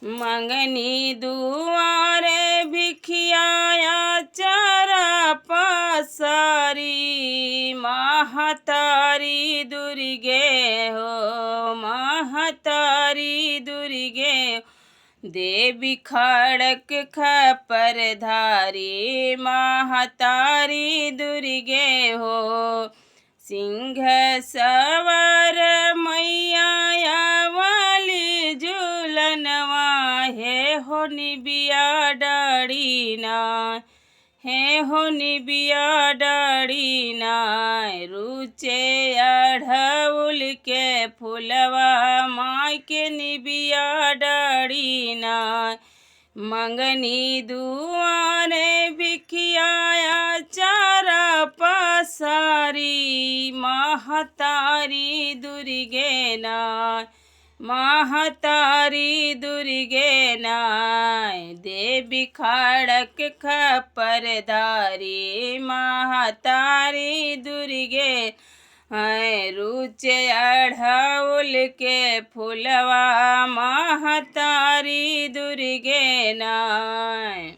मंगनी दुआरे भिखियाया चारा पसारी। महतारी दुर्गे हो महतारी दुर्गे, देवी खड़क खपर धारी। महतारी दुर्गे हो सिंह सवार मैया वाली झूलनवा। हे हो निबिया डाड़ीना हे हो निबिया डाड़ीना, रुचे अढ़उल के फुलवा माई के निबिया डाड़ीना। मंगनी दुआरे भिखियाया चारा पसारी। महतारी दुर्गे नाय महतारी दुर्गे नाय, देवी खड़क खपर धारी। महतारी दुर्गे रुचे अढ़उल के फुलवा। महतारी दुर्गे नाय।